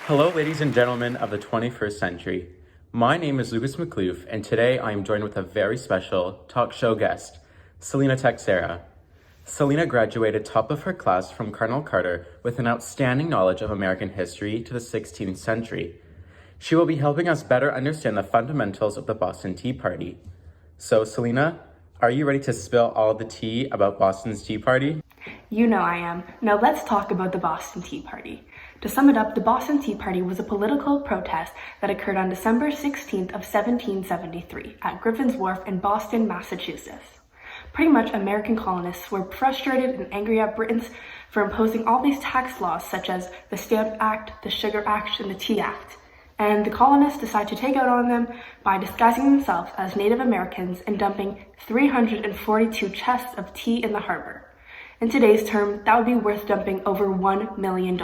Hello, ladies and gentlemen of the 21st century. My name is Lucas McLoof, and today I am joined with a very special talk show guest, Selena Texera. Selena graduated top of her class from Cardinal Carter with an outstanding knowledge of American history to the 16th century. She will be helping us better understand the fundamentals of the Boston Tea Party. So, Selena, are you ready to spill all the tea about Boston's Tea Party? You know I am. Now let's talk about the Boston Tea Party. To sum it up, the Boston Tea Party was a political protest that occurred on December 16th of 1773 at Griffin's Wharf in Boston, Massachusetts. Pretty much American colonists were frustrated and angry at Britons for imposing all these tax laws such as the Stamp Act, the Sugar Act, and the Tea Act. And the colonists decided to take out on them by disguising themselves as Native Americans and dumping 342 chests of tea in the harbor. In today's term, that would be worth dumping over $1 million.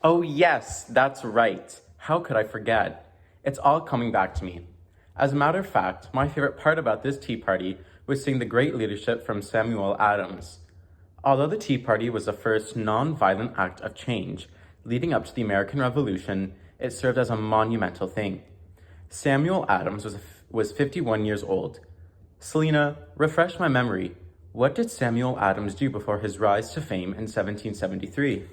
Oh yes, that's right. How could I forget? It's all coming back to me. As a matter of fact, my favorite part about this Tea Party was seeing the great leadership from Samuel Adams. Although the Tea Party was the first non-violent act of change leading up to the American Revolution, it served as a monumental thing. Samuel Adams was 51 years old. Selena, refresh my memory. What did Samuel Adams do before his rise to fame in 1773?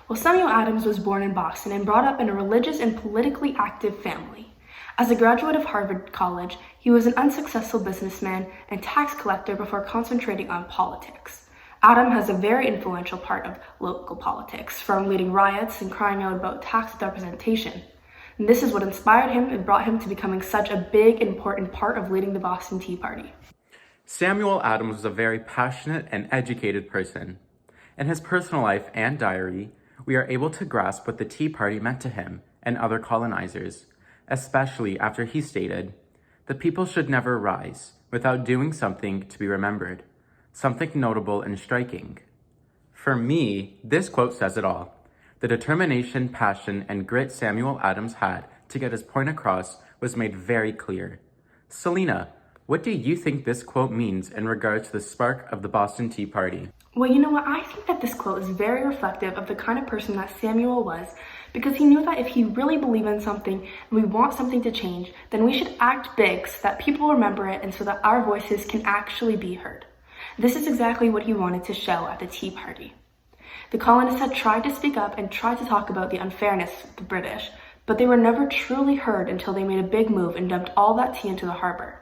Well, Samuel Adams was born in Boston and brought up in a religious and politically active family. As a graduate of Harvard College, he was an unsuccessful businessman and tax collector before concentrating on politics. Adam has a very influential part of local politics, from leading riots and crying out about tax representation. And this is what inspired him and brought him to becoming such a big, important part of leading the Boston Tea Party. Samuel Adams was a very passionate and educated person. In his personal life and diary, we are able to grasp what the Tea Party meant to him and other colonizers, especially after he stated, "The people should never rise without doing something to be remembered, something notable and striking." For me, this quote says it all. The determination, passion, and grit Samuel Adams had to get his point across was made very clear. Selena, what do you think this quote means in regards to the spark of the Boston Tea Party? Well, you know what? I think that this quote is very reflective of the kind of person that Samuel was, because he knew that if he really believed in something and we want something to change, then we should act big so that people remember it and so that our voices can actually be heard. This is exactly what he wanted to show at the Tea Party. The colonists had tried to speak up and tried to talk about the unfairness of the British, but they were never truly heard until they made a big move and dumped all that tea into the harbor.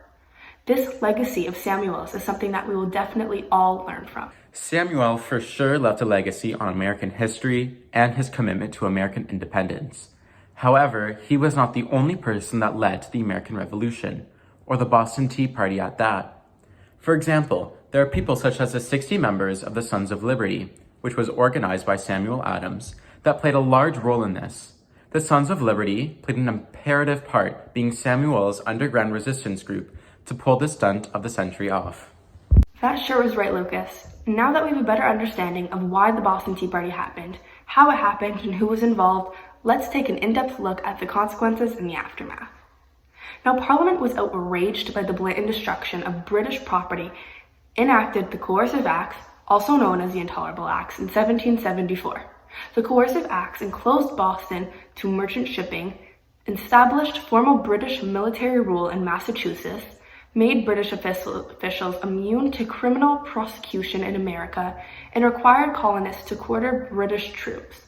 This legacy of Samuel's is something that we will definitely all learn from. Samuel for sure left a legacy on American history and his commitment to American independence. However, he was not the only person that led to the American Revolution, or the Boston Tea Party at that. For example, there are people such as the 60 members of the Sons of Liberty, which was organized by Samuel Adams, that played a large role in this. The Sons of Liberty played an imperative part, being Samuel's underground resistance group, to pull the stunt of the century off. That sure was right, Lucas. Now that we have a better understanding of why the Boston Tea Party happened, how it happened, and who was involved, let's take an in-depth look at the consequences and the aftermath. Now, Parliament was outraged by the blatant destruction of British property, enacted the Coercive Acts, also known as the Intolerable Acts, in 1774. The Coercive Acts enclosed Boston to merchant shipping, established formal British military rule in Massachusetts, made British officials immune to criminal prosecution in America, and required colonists to quarter British troops.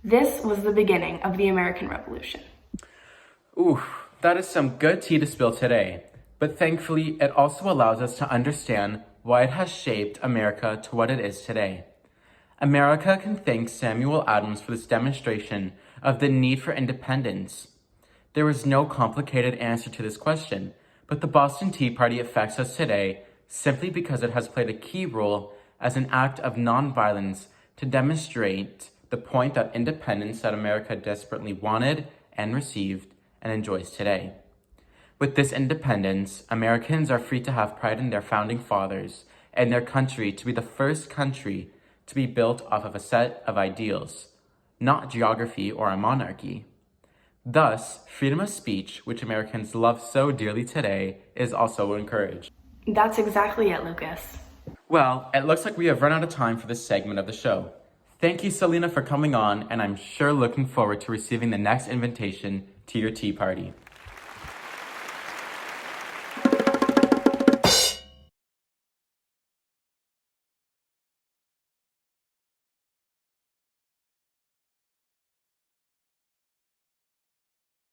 This was the beginning of the American Revolution. Ooh, that is some good tea to spill today. But thankfully, it also allows us to understand why it has shaped America to what it is today. America can thank Samuel Adams for this demonstration of the need for independence. There is no complicated answer to this question, but the Boston Tea Party affects us today simply because it has played a key role as an act of nonviolence to demonstrate the point that independence that America desperately wanted and received and enjoys today. With this independence, Americans are free to have pride in their founding fathers and their country to be the first country to be built off of a set of ideals, not geography or a monarchy. Thus, freedom of speech, which Americans love so dearly today, is also encouraged. That's exactly it, Lucas. Well, it looks like we have run out of time for this segment of the show. Thank you, Selena, for coming on, and I'm sure looking forward to receiving the next invitation to your tea party.